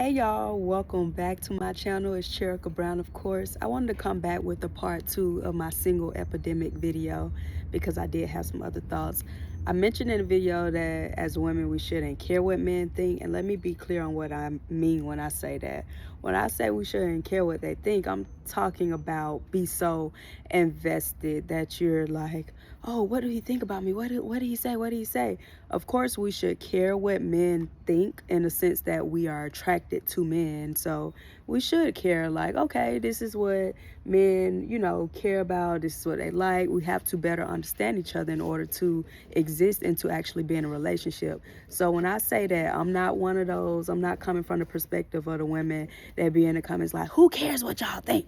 Hey y'all, welcome back to my channel. It's Cherika Brown, of course. I wanted to come back with a part 2 of my single epidemic video because I did have some other thoughts. I mentioned in the video that as women we shouldn't care what men think, and let me be clear on what I mean when I say that. When I say we shouldn't care what they think, I'm talking about be so invested that you're like, oh, what do he think about me? What do he say? What do he say? Of course, we should care what men think in the sense that we are attracted to men. So we should care, like, okay, this is what men, care about. This is what they like. We have to better understand each other in order to exist and to actually be in a relationship. So when I say that, I'm not one of those, I'm not coming from the perspective of the women that be in the comments like, who cares what y'all think?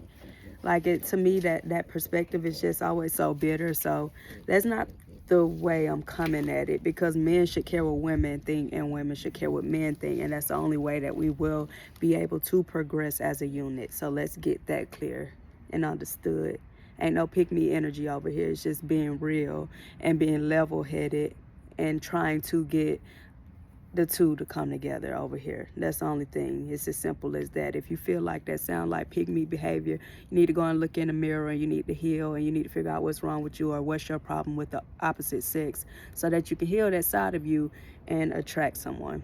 Like, it to me, that perspective is just always so bitter. So that's not the way I'm coming at it, because men should care what women think and women should care what men think, and that's the only way that we will be able to progress as a unit. So let's get that clear and understood. Ain't no pick me energy over here. It's just being real and being level headed and trying to get the two to come together over here. That's the only thing. It's as simple as that. If you feel like that sound like pygmy behavior, you need to go and look in the mirror, and you need to heal, and you need to figure out what's wrong with you or what's your problem with the opposite sex so that you can heal that side of you and attract someone.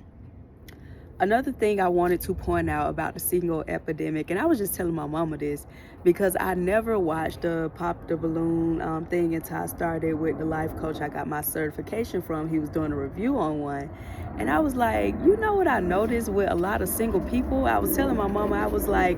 Another thing I wanted to point out about the single epidemic, and I was just telling my mama this because I never watched the pop the balloon thing until I started with the life coach I got my certification from. He was doing a review on one, and I was like, you know what I noticed with a lot of single people? I was telling my mama, I was like,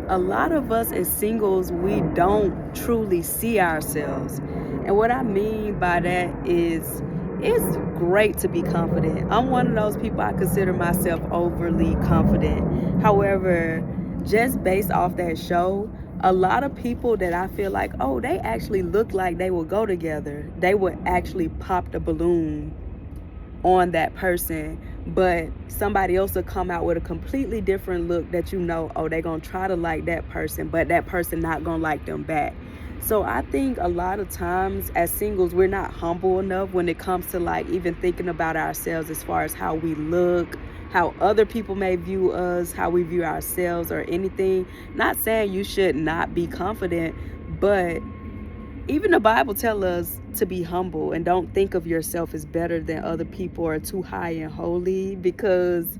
a lot of us as singles, we don't truly see ourselves. And what I mean by that is, it's great to be confident. I'm one of those people, I consider myself overly confident. However, just based off that show, a lot of people that I feel like, oh, they actually look like they will go together, they would actually pop the balloon on that person, but somebody else will come out with a completely different look that oh, they're gonna try to like that person, but that person not gonna like them back. So I think a lot of times as singles, we're not humble enough when it comes to like even thinking about ourselves as far as how we look, how other people may view us, how we view ourselves or anything. Not saying you should not be confident, but even the Bible tells us to be humble and don't think of yourself as better than other people or too high and holy, because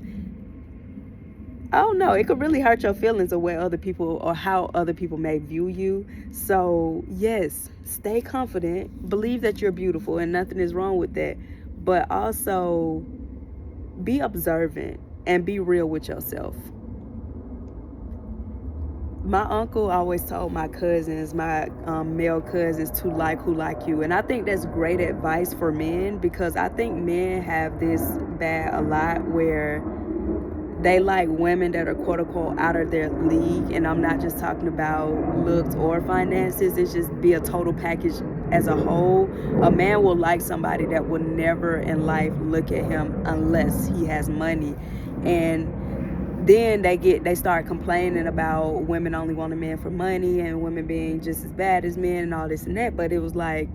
I don't know, it could really hurt your feelings of where other people or how other people may view you. So yes, stay confident, believe that you're beautiful and nothing is wrong with that, but also be observant and be real with yourself. My uncle always told my cousins, my male cousins, to like who like you. And I think that's great advice for men, because I think men have this bad a lot where they like women that are quote unquote out of their league. And I'm not just talking about looks or finances, it's just be a total package as a whole. A man will like somebody that will never in life look at him unless he has money. And then they start complaining about women only wanting men for money and women being just as bad as men and all this and that. But it was like,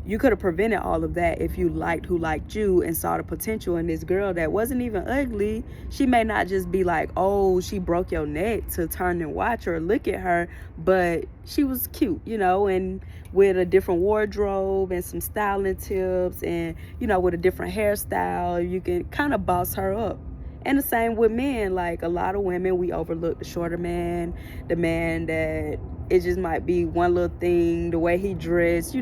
you could have prevented all of that if you liked who liked you and saw the potential in this girl that wasn't even ugly. She may not just be like, oh, she broke your neck to turn and watch her, look at her, but she was cute, and with a different wardrobe and some styling tips, and with a different hairstyle, you can kind of boss her up. And the same with men. Like, a lot of women, we overlook the shorter man, the man that it just might be one little thing, the way he dressed,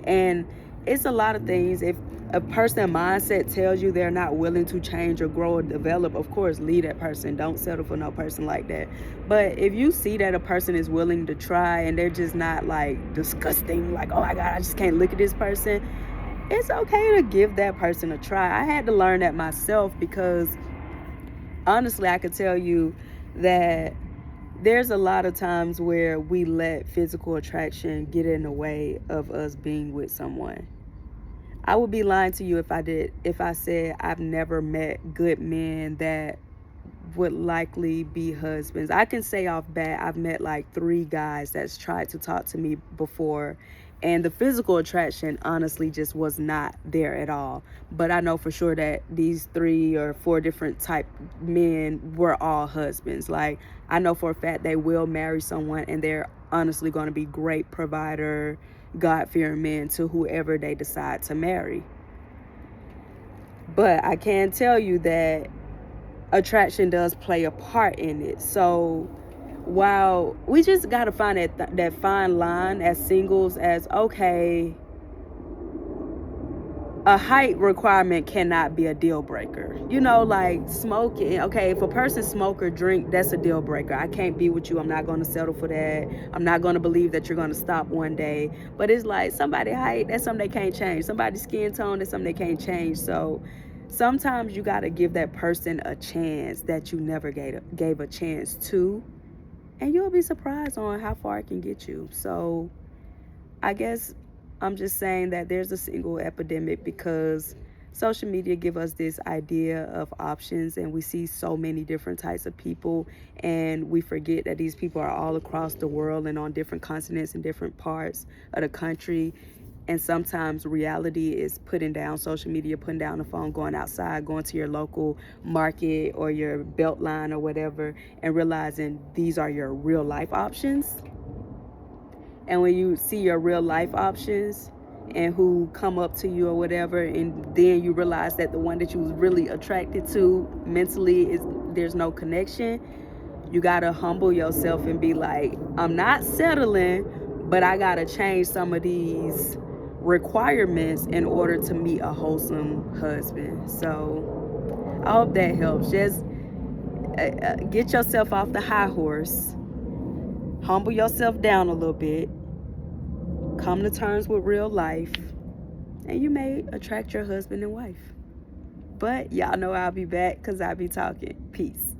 and it's a lot of things. If a person mindset tells you they're not willing to change or grow or develop, of course, leave that person. Don't settle for no person like that. But if you see that a person is willing to try and they're just not like disgusting, like, oh my God, I just can't look at this person, it's okay to give that person a try. I had to learn that myself, because honestly, I could tell you that there's a lot of times where we let physical attraction get in the way of us being with someone. I would be lying to you if I said I've never met good men that would likely be husbands. I can say off bat, I've met like 3 guys that's tried to talk to me before, And the physical attraction honestly just was not there at all. But I know for sure that these 3 or 4 different type men were all husbands. Like, I know for a fact they will marry someone and they're honestly going to be great provider, God-fearing men to whoever they decide to marry. But I can tell you that attraction does play a part in it. So while we just got to find that fine line as singles, as okay, a height requirement cannot be a deal breaker. You know, like smoking. Okay, if a person smoke or drink, that's a deal breaker. I can't be with you. I'm not going to settle for that. I'm not going to believe that you're going to stop one day. But it's like somebody height, that's something they can't change. Somebody's skin tone, that's something they can't change. So sometimes you got to give that person a chance that you never gave a chance to. And you'll be surprised on how far it can get you. So I guess I'm just saying that there's a single epidemic because social media give us this idea of options, and we see so many different types of people, and we forget that these people are all across the world and on different continents and different parts of the country. And sometimes reality is putting down social media, putting down the phone, going outside, going to your local market or your belt line or whatever, and realizing these are your real life options. And when you see your real life options and who come up to you or whatever, and then you realize that the one that you was really attracted to mentally is there's no connection, you gotta humble yourself and be like, I'm not settling, but I gotta change some of these requirements in order to meet a wholesome husband. So I hope that helps. Just get yourself off the high horse, humble yourself down a little bit, come to terms with real life, and you may attract your husband and wife. But y'all know I'll be back because I'll be talking. Peace.